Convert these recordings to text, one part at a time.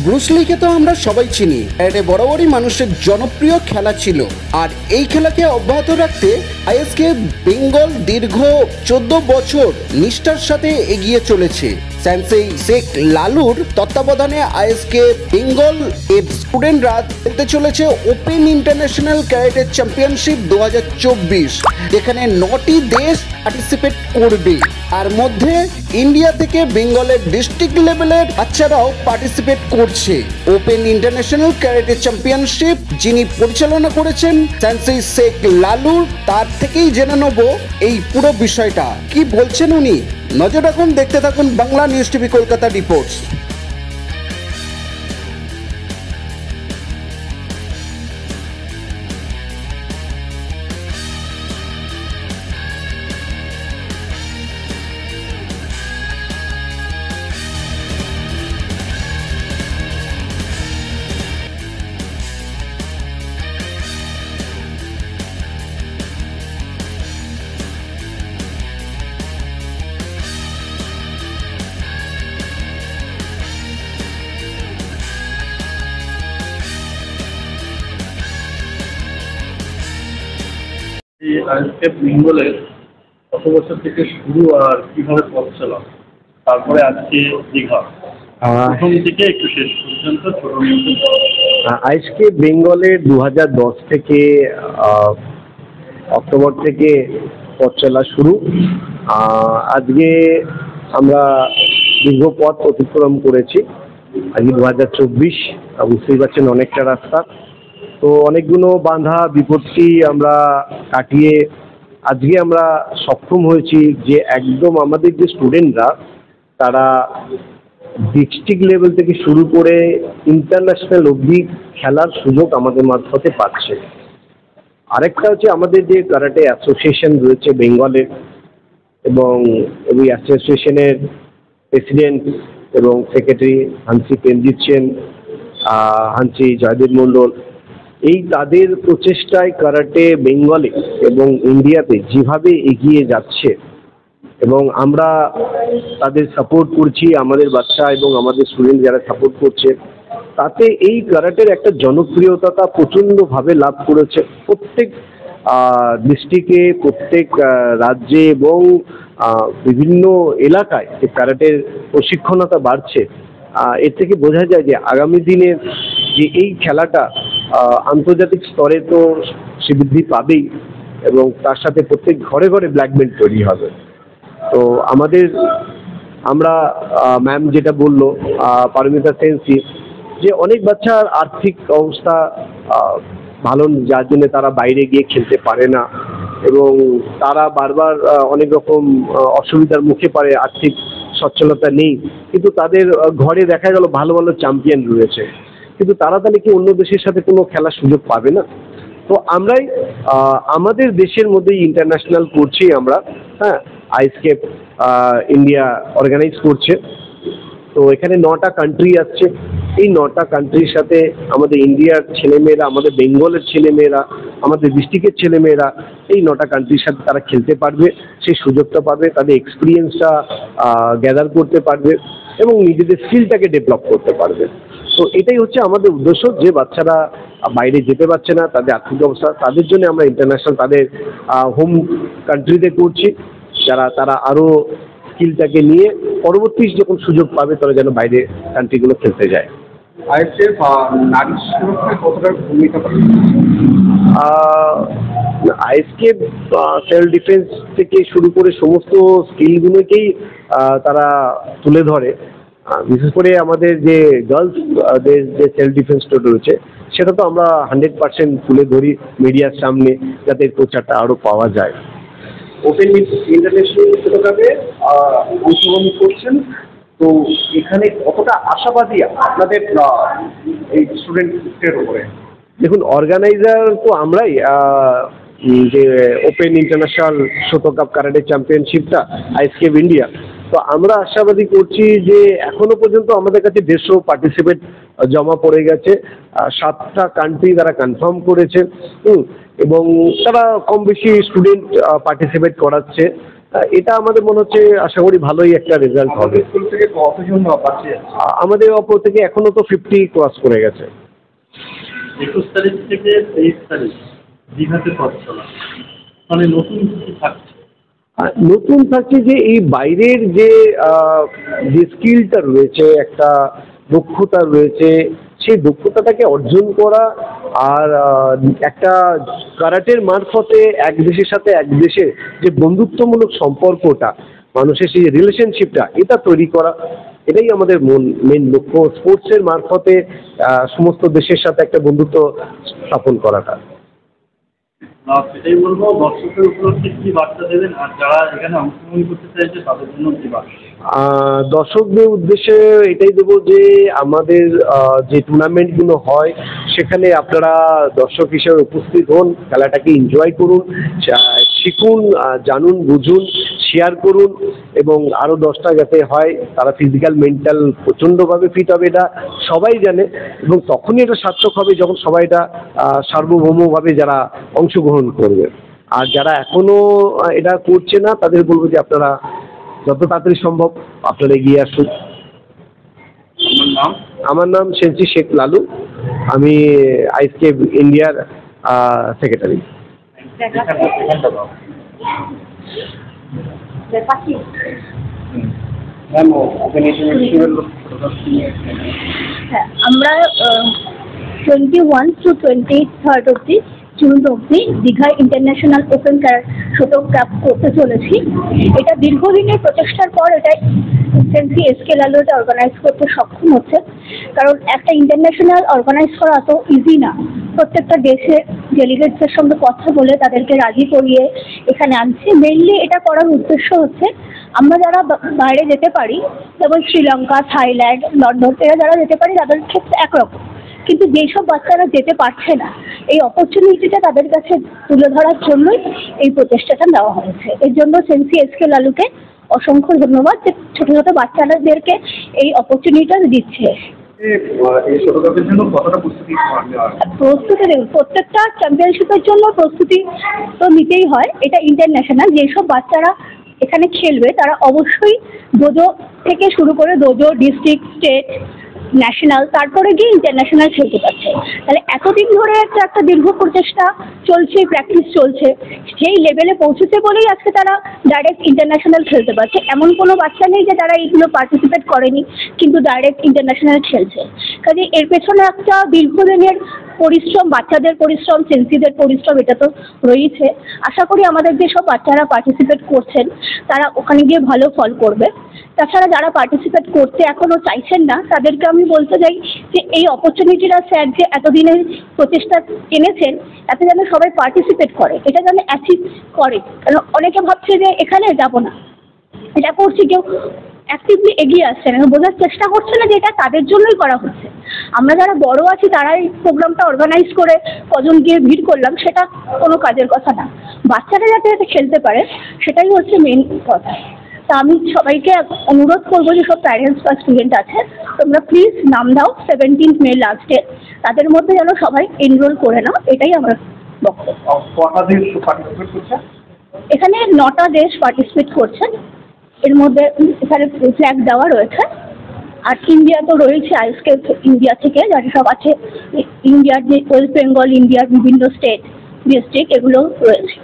ব্রুসলিকে তো আমরা সবাই চিনি, এটা বরাবরই মানুষের জনপ্রিয় খেলা ছিল। আর এই খেলাকে অব্যাহত রাখতে আইএসকে বেঙ্গল দীর্ঘ 14 বছর নিষ্ঠার সাথে এগিয়ে চলেছে। সেন্সেই শেখ লালুর তত্ত্বাবধানে আইএসকে বেঙ্গল এর স্টুডেন্টরা খেলতে চলেছে ওপেন ইন্টারন্যাশনাল ক্যারাটে চ্যাম্পিয়নশিপ 2024, যেখানে 9টি দেশ পার্টিসিপেট করবে। তার মধ্যে ইন্ডিয়া থেকে বেঙ্গলের ডিস্ট্রিক্ট লেভেলের বাচ্চারাও পার্টিসিপেট করছে। ওপেন ইন্টারন্যাশনাল ক্যারাটে চ্যাম্পিয়নশিপ যিনি পরিচালনা করেছেন সেন্সেই শেখ লালুর, তার থেকেই জেনে নেব এই পুরো বিষয়টা কি বলছেন উনি। নজর রাখুন, দেখতে থাকুন Bangla news TV Kolkata reports. আজকে বেঙ্গলের কত বছর থেকে শুরু আর কিভাবে পথ চলা, তারপরে আজকে দীঘা প্রথম থেকে একটু শেষ পর্যন্ত ছোট। আজকে বেঙ্গলের 2010 থেকে অক্টোবর থেকে পথ চলা শুরু। আজকে আমরা দীর্ঘ পথ অতিক্রম করেছি। আজকে 2024, বুঝতেই পারছেন অনেকটা রাস্তা। তো অনেকগুলো বাধা বিপত্তি আমরা কাটিয়ে আজকে আমরা সক্ষম হয়েছি যে একদম আমাদের যে স্টুডেন্টরা তারা ডিস্ট্রিক্ট লেভেল থেকে শুরু করে ইন্টারন্যাশনাল অবধি খেলার সুযোগ আমাদের মারফতে পাচ্ছে। আরেকটা হচ্ছে আমাদের যে কারাটে অ্যাসোসিয়েশন রয়েছে বেঙ্গলের, এবং ওই অ্যাসোসিয়েশনের প্রেসিডেন্ট এবং সেক্রেটারি হানসি পেনজিৎ সেন, হানসি জয়দেব মণ্ডল, এই তাদের প্রচেষ্টায় কারাটে বেঙ্গলে এবং ইন্ডিয়াতে যেভাবে এগিয়ে যাচ্ছে এবং আমরা তাদের সাপোর্ট করছি, আমাদের বাচ্চা এবং আমাদের স্টুডেন্ট যারা সাপোর্ট করছে, তাতে এই কারাটের একটা জনপ্রিয়তা প্রচণ্ডভাবে লাভ করেছে। প্রত্যেক ডিস্ট্রিক্টে, প্রত্যেক রাজ্যে এবং বিভিন্ন এলাকায় যে কারাটের প্রশিক্ষণতা বাড়ছে, এর থেকে বোঝা যায় যে আগামী দিনের যে এই খেলাটা আন্তর্জাতিক স্তরে তো সে বৃদ্ধি পাবেই, এবং তার সাথে প্রত্যেক ঘরে ঘরে ব্ল্যাক বেল্ট তৈরি হবে। তো আমরা ম্যাম যেটা বললো পারমিতা সেনসি, যে অনেক বাচ্চার আর্থিক অবস্থা ভালো, যার জন্য তারা বাইরে গিয়ে খেলতে পারে না এবং তারা বারবার অনেক রকম অসুবিধার মুখে পড়ে, আর্থিক সচ্ছলতা নেই, কিন্তু তাদের ঘরে দেখা গেল ভালো ভালো চ্যাম্পিয়ন রয়েছে, কিন্তু তারা তাহলে কি অন্য দেশের সাথে কোনো খেলার সুযোগ পাবে না? তো আমরাই আমাদের দেশের মধ্যেই ইন্টারন্যাশনাল করছি আমরা। হ্যাঁ, আইএসকেপ ইন্ডিয়া অর্গানাইজ করছে। তো এখানে 9টা কান্ট্রি আসছে। এই 9টা কান্ট্রির সাথে আমাদের ইন্ডিয়ার ছেলেমেয়েরা, আমাদের বেঙ্গলের ছেলেমেয়েরা, আমাদের ডিস্ট্রিক্টের ছেলেমেয়েরা এই 9টা কান্ট্রির সাথে তারা খেলতে পারবে, সেই সুযোগটা পাবে, তাদের এক্সপিরিয়েন্সটা গ্যাদার করতে পারবে এবং নিজেদের স্কিলটাকে ডেভেলপ করতে পারবে। তো এটাই হচ্ছে আমাদের উদ্দেশ্য, যে বাচ্চারা বাইরে যেতে পারছে না, তাদের আর্থিক অবস্থা, তাদের জন্য আমরা ইন্টারন্যাশনাল তাদের হোম কান্ট্রিতে করছি, তারা আরও স্কিলটাকে নিয়ে পরবর্তী যখন সুযোগ পাবে তারা যেন বাইরে কান্ট্রিগুলো খেলতে যায়। আইএসএফ নারী সুরক্ষায় কতটা ভূমিকা পালন? আইএসকেপ সেলফ ডিফেন্স থেকে শুরু করে সমস্ত স্কিলগুলোকেই তারা তুলে ধরে। বিশেষ করে আমাদের যে গার্লসদের যে সেলফ ডিফেন্সটা রয়েছে সেটা তো আমরা 100% তুলে ধরি মিডিয়ার সামনে, যাতে প্রচারটা আরও পাওয়া যায়। ওপেন ইন্টারন্যাশনাল বিশ্বকাপে অংশগ্রহণ করছেন, তো এখানে কতটা আশাবাদী আপনাদের এই স্টুডেন্টদের উপরে? দেখুন, অর্গানাইজার তো আমরাই, যে ওপেন ইন্টারন্যাশনাল শতকাপ কারাটে চ্যাম্পিয়নশিপটা আইএসকেপ ইন্ডিয়া, তো আমরা আশাবাদী করছি যে এখনো পর্যন্ত আমাদের কাছে 150 পার্টিসিপেট জমা পড়ে গেছে। 7টা কান্ট্রি তারা কনফার্ম করেছে এবং তারা কম বেশি স্টুডেন্ট পার্টিসিপেট করাচ্ছে। এটা আমাদের মনে হচ্ছে আশা করি ভালোই একটা রেজাল্ট হবে। স্কুল থেকে কতজন বাচ্চা যাচ্ছে? আমাদের অপর থেকে এখনো তো 50 ক্রস করে গেছে। 21 তারিখ থেকে 23 তারিখ দীঘাতে পথ চলা, মানে নতুন কিছু থাকছে। নতুন থাকছে যে এই বাইরের যে স্কিলটা রয়েছে, একটা দক্ষতা রয়েছে, সেই দক্ষতাটাকে অর্জন করা আর একটা কারাটের মারফতে এক দেশের সাথে এক দেশের যে বন্ধুত্বমূলক সম্পর্কটা, মানুষের সেই রিলেশনশিপটা, এটা তৈরি করা, এটাই আমাদের মেন লক্ষ্য। স্পোর্টসের মারফতে সমস্ত দেশের সাথে একটা বন্ধুত্ব স্থাপন করাটা। সেটাই বলবো, দর্শকের উপলক্ষে কি বার্তা দেবেন, আর যারা এখানে অংশগ্রহণ করতে চাইছে তাদের জন্য কি বার্তা? দর্শকদের উদ্দেশ্যে এটাই দেবো যে আমাদের যে টুর্নামেন্টগুলো হয় সেখানে আপনারা দর্শক হিসেবে উপস্থিত হন, খেলাটাকে এনজয় করুন, শিখুন, জানুন, বুঝুন, শেয়ার করুন, এবং আরও 10টা যাতে হয় তারা ফিজিক্যাল মেন্টাল প্রচণ্ডভাবে ফিট হবে, এটা সবাই জানে, এবং তখনই এটা সার্থক হবে যখন সবাই এটা সার্বভৌমভাবে যারা অংশগ্রহণ করবে। আর যারা এখনও এটা করছে না তাদের বলবো যে আপনারা যত তাড়াতাড়ি সম্ভব আপনারা এগিয়ে আসুন। আমার নাম সেনসি শেখ লালু, আমি আইএসকে ইন্ডিয়ার সেক্রেটারি। আমরা 21 to 23rd অব্দি জুন অব্দি দীঘা ইন্টারন্যাশনাল ওপেন শতক কাপ করতে চলেছি। এটা দীর্ঘদিনের প্রচেষ্টার পর এটা সেন্সি এসকে লালু এটা অর্গানাইজ করতে সক্ষম হচ্ছে, কারণ একটা ইন্টারন্যাশনাল অর্গানাইজ করা তো ইজি না। প্রত্যেকটা দেশের ডেলিগেটসের সঙ্গে কথা বলে তাদেরকে রাজি করিয়ে এখানে আনছি। মেইনলি এটা করার উদ্দেশ্য হচ্ছে আমরা যারা বাইরে যেতে পারি, যেমন শ্রীলঙ্কা, থাইল্যান্ড, লন্ডন, এরা যারা যেতে পারি তাদের ক্ষেত্রে একরকম, কিন্তু যেসব বাচ্চারা যেতে পারছে না এই অপরচুনিটিটা তাদের কাছে তুলে ধরার জন্যই এই প্রচেষ্টাটা নেওয়া হয়েছে। এর জন্য সেন্সি এসকে লালুকে অসংখ্য ধন্যবাদ যে ছোটো ছোটো বাচ্চাদেরকে এই অপরচুনিটিটা দিচ্ছে। প্রস্তুতি দেখুন, প্রত্যেকটা চ্যাম্পিয়নশিপের জন্য প্রস্তুতি তো নিতেই হয়। এটা ইন্টারন্যাশনাল, যেসব বাচ্চারা এখানে খেলবে তারা অবশ্যই ডোজো থেকে শুরু করে ডোজো, ডিস্ট্রিক্ট, স্টেট, ন্যাশনাল, তারপরে গিয়ে ইন্টারন্যাশনাল খেলতে পারছে। তাহলে এতদিন ধরে একটা দীর্ঘ প্রচেষ্টা চলছে, প্র্যাকটিস চলছে, সেই লেভেলে পৌঁছেছে বলেই আজকে তারা ডাইরেক্ট ইন্টারন্যাশনাল খেলতে পারছে। এমন কোনো বাচ্চা নেই যে তারা এইগুলো পার্টিসিপেট করেনি কিন্তু ডাইরেক্ট ইন্টারন্যাশনাল খেলছে। কাজে এর পেছনে একটা দীর্ঘদিনের পরিশ্রম, বাচ্চাদের পরিশ্রম, সেন্সিদের পরিশ্রম, এটা তো রয়েছে। আশা করি আমাদের যেসব বাচ্চারা পার্টিসিপেট করছেন তারা ওখানে গিয়ে ভালো ফল করবে। তাছাড়া যারা পার্টিসিপেট করতে এখনও চাইছেন না তাদেরকে আমি বলতে চাই যে এই অপরচুনিটিটা স্যার যে এতদিনের প্রচেষ্টা এনেছেন তাতে যেন সবাই পার্টিসিপেট করে, এটা যেন অ্যাচিভ করে। কারণ অনেকে ভাবছে যে এখানে যাব না, এটা করছি, কেউ অ্যাক্টিভলি এগিয়ে আসছে না, বোঝার চেষ্টা করছে না যে এটা তাদের জন্যই করা হচ্ছে। আমরা যারা বড় আছি তারাই প্রোগ্রামটা অর্গানাইজ করে কজন গিয়ে ভিড় করলাম, সেটা কোনো কাজের কথা না। বাচ্চারা যাতে খেলতে পারে সেটাই হচ্ছে মেন কথা। তা আমি সবাইকে অনুরোধ করবো যে সব প্যারেন্টস বা স্টুডেন্ট আছে, তোমরা প্লিজ নাম দাও 17 মে লাস্ট ডে, তাদের মধ্যে যেন সবাই এনরোল করে নাও, এটাই আমার বক্তব্য। এখানে 9টা দেশ পার্টিসিপেট করছেন, এর মধ্যে এখানে ফ্ল্যাগ দেওয়া রয়েছে। আর ইন্ডিয়া তো রয়েছে, আইএসকে ইন্ডিয়া থেকে যারা সব আছে, ইন্ডিয়ার যে ওয়েস্ট বেঙ্গল, ইন্ডিয়ার বিভিন্ন স্টেট, ডিস্ট্রিক্ট, এগুলো রয়েছে।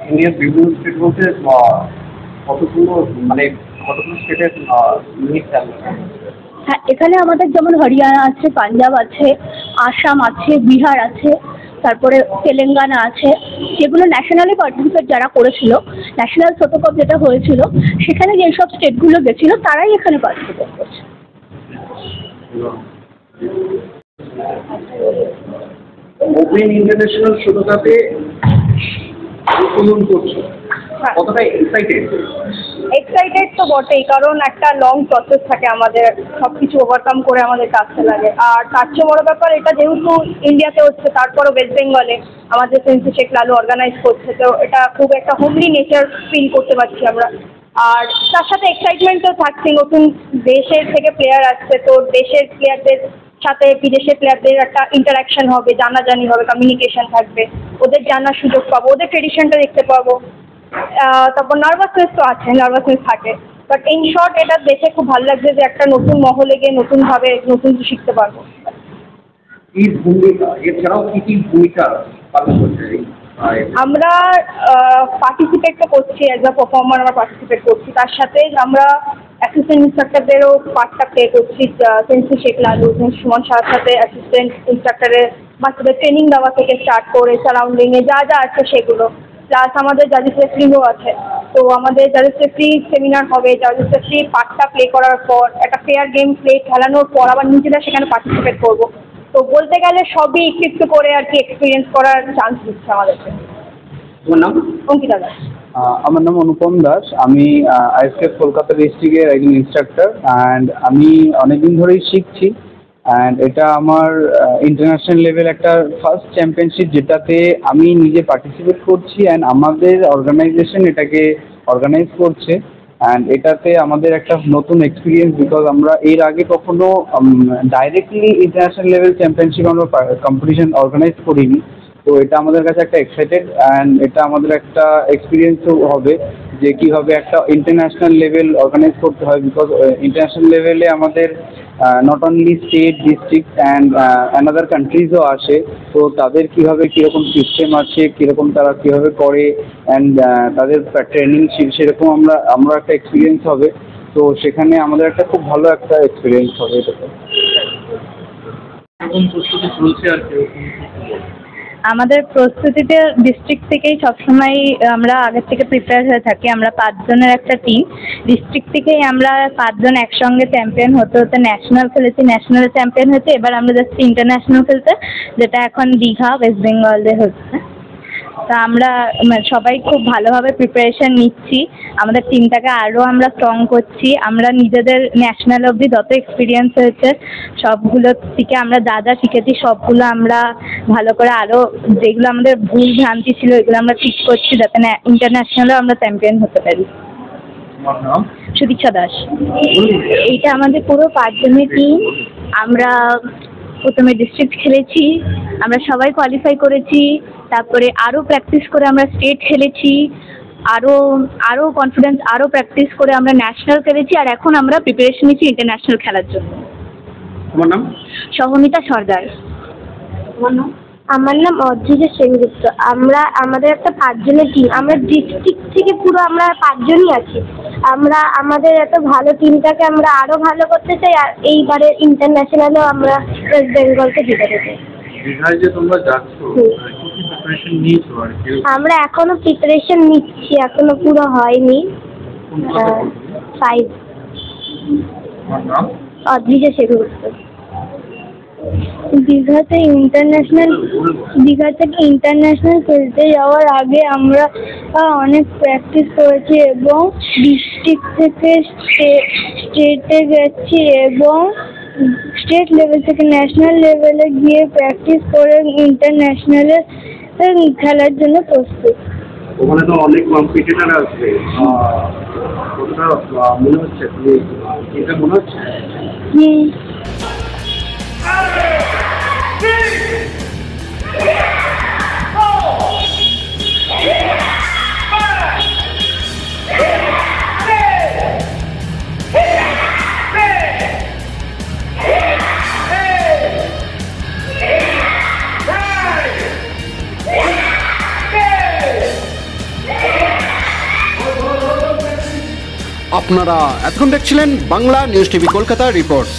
ইন্ডিয়ার বিভিন্ন স্টেট বলতে কতগুলো স্টেটের ইউনিট থাকবে? হ্যাঁ, এখানে আমাদের যেমন হরিয়ানা আছে, পাঞ্জাব আছে, আসাম আছে, বিহার আছে, তারপরে তেলেঙ্গানা আছে, যেগুলো ন্যাশনালি পার্টিসিপেট যারা করেছিল, ন্যাশনাল শতকাপ যেটা হয়েছিল সেখানে যেসব স্টেটগুলো গেছিল তারাই এখানে পার্টিসিপেট করছে। ওপেন ইন্টারন্যাশনাল শতকাপে অংশগ্রহণ করছো, কতটা এক্সাইটেড তো বটেই, কারণ একটা লং প্রসেস থাকে, আমাদের সব কিছু ওভারকাম করে আমাদের কাজটা লাগে। আর তার চেয়ে বড় ব্যাপার, এটা যেহেতু ইন্ডিয়াতে হচ্ছে, তারপরও ওয়েস্ট বেঙ্গলে আমাদের সেন্সি শেখ লালু অর্গানাইজ করছে, তো এটা খুব একটা হোমলি নেচার ফিল করতে পারছি আমরা। আর তার সাথে এক্সাইটমেন্টও থাকছে, নতুন দেশের থেকে প্লেয়ার আসছে, তো দেশের প্লেয়ারদের সাথে বিদেশের প্লেয়ারদের একটা ইন্টারাকশন হবে, জানাজানি হবে, কমিউনিকেশন থাকবে, ওদের জানার সুযোগ পাবো, ওদের ট্রেডিশনটা দেখতে পাবো। তারপর নার্ভাসনেস তো আছে, নার্ভাসনেস থাকে, বাট ইন শর্ট এটা দেখে খুব ভালো লাগছে যে একটা নতুন মহলে গিয়ে নতুনভাবে নতুন কিছু শিখতে পারবো। এই ভূমিকা এছাড়াও কি ভূমিকা পালন করছে? আমরা পার্টিসিপেট তো করছি, অ্যাজ আ পারফর্মার আমরা পার্টিসিপেট করছি, তার সাথে আমরা অ্যাসিস্ট্যান্ট ইনস্ট্রাক্টরদেরও পার্টটা প্লে করছি। সেন্সি শেখ লালু, সুমন শাহর সাথে অ্যাসিস্ট্যান্ট ইনস্ট্রাক্টরের বাচ্চাদের ট্রেনিং দেওয়া থেকে স্টার্ট করে সারাউন্ডিংয়ে যা যা আছে সেগুলো, প্লাস আমাদের জাজেস রেফারিংও আছে। তো আমাদের জাজেস রেফারি সেমিনার হবে, জাজেস রেফারি পার্টটা প্লে করার পর একটা ফেয়ার গেম প্লে খেলানোর পর আবার নিজেরা সেখানে পার্টিসিপেট করবো। তো বলতে গেলে সবই একটু করে আর কি এক্সপিরিয়েন্স করার চান্স দিচ্ছে আমাদেরকে। তোমার নাম? অঙ্কিতা দাস। আমার নাম অনুপম দাস। আমি আইএসকেএফ কলকাতা ডিস্ট্রিক্টের একজন ইনস্ট্রাক্টর অ্যান্ড আমি অনেকদিন ধরেই শিখছি। অ্যান্ড এটা আমার ইন্টারন্যাশনাল লেভেল একটা ফার্স্ট চ্যাম্পিয়নশিপ যেটাতে আমি নিজে পার্টিসিপেট করছি অ্যান্ড আমাদের অর্গানাইজেশন এটাকে অর্গানাইজ করছে। অ্যান্ড এটাতে আমাদের একটা নতুন এক্সপিরিয়েন্স, বিকজ আমরা এর আগে কখনো ডাইরেক্টলি ইন্টারন্যাশনাল লেভেল চ্যাম্পিয়নশিপ আমরা কম্পিটিশন অর্গানাইজ করিনি। তো এটা আমাদের কাছে একটা এক্সাইটেড অ্যান্ড এটা আমাদের একটা এক্সপিরিয়েন্সও হবে যে কীভাবে একটা ইন্টারন্যাশনাল লেভেল অর্গানাইজ করতে হয়, বিকজ ইন্টারন্যাশনাল লেভেলে আমাদের not only state, district and another কান্ট্রিজও আসে। তো তাদের কীভাবে কীরকম সিস্টেম আছে, কীরকম তারা কীভাবে করে অ্যান্ড তাদের ট্রেনিং সেরকম আমরা একটা এক্সপিরিয়েন্স হবে। তো সেখানে আমাদের একটা খুব ভালো একটা এক্সপিরিয়েন্স হবে এটাতে। এখন প্রস্তুতি চলছে আর কি? আমাদের প্রস্তুতিতে ডিস্ট্রিক্ট থেকেই সবসময় আমরা আগের থেকে প্রিপেয়ার হয়ে থাকি। আমরা 5 জনের একটা টিম, ডিস্ট্রিক্ট থেকেই আমরা 5 জন একসঙ্গে চ্যাম্পিয়ন হতে হতে ন্যাশনাল খেলেছি, ন্যাশনাল চ্যাম্পিয়ন হয়েছে। এবার আমরা যাচ্ছি ইন্টারন্যাশনাল খেলতে, যেটা এখন দীঘা ওয়েস্ট বেঙ্গলে হচ্ছে। তা আমরা সবাই খুব ভালোভাবে প্রিপারেশন নিচ্ছি, আমাদের টিমটাকে আরও আমরা স্ট্রং করছি। আমরা নিজেদের ন্যাশনাল অবধি যত এক্সপিরিয়েন্স হয়েছে সবগুলোর থেকে আমরা যা যা শিখেছি সবগুলো আমরা ভালো করে আরও যেগুলো আমাদের ভুল ভ্রান্তি ছিল এগুলো আমরা ঠিক করছি যাতে ইন্টারন্যাশনালেও আমরা চ্যাম্পিয়ন হতে পারি। সুদীক্ষা দাস। এইটা আমাদের পুরো 5 জনের টিম। আমরা প্রথমে ডিস্ট্রিক্ট খেলেছি, আমরা সবাই কোয়ালিফাই করেছি, তারপরে আরও প্র্যাকটিস করে আমরা স্টেট খেলেছি, আরও কনফিডেন্স আরও প্র্যাকটিস করে আমরা ন্যাশনাল খেলেছি, আর এখন আমরা প্রিপারেশন নিচ্ছি ইন্টারন্যাশনাল খেলার জন্য। তোমার নাম? সহমিতা সর্দার। তোমার নাম? আমার নাম অদ্রিজা সেনগুপ্ত। আমাদের একটা 5 জনের টিম, আমরা ডিস্ট্রিক্ট থেকে পুরো আমরা 5 জনই আছি। আমরা আমাদের এত ভালো টিমটাকে আমরা আরো ভালো করতে চাই, আর এইবারে ইন্টারন্যাশনালেও আমরা ওয়েস্ট বেঙ্গলকে জিতাতে চাই। দীঘায় যে তোমরা যাচ্ছ, কি প্রিপারেশন নিয়েছো আর কি? আমরা এখনো প্রিপারেশন নিচ্ছি, এখনো পুরো হয়নি। 5। তোমার নাম? অদ্রিজা সেনগুপ্ত। দীঘা থেকে ইন্টারন্যাশনাল খেলতে যাওয়ার আগে আমরা অনেক প্র্যাকটিস করেছি এবং ডিস্ট্রিক্ট থেকে স্টেটে গেছি এবং স্টেট লেভেল থেকে ন্যাশনাল লেভেলে গিয়ে প্র্যাকটিস করে ইন্টারন্যাশনালে খেলার জন্য প্রস্তুত। ওখানে তো অনেক কম্পিটিটর আসবে, কতটা মনে হচ্ছে? এটা মনে হচ্ছে? আপনারা এতক্ষণ দেখছিলেন Bangla news TV Kolkata reports.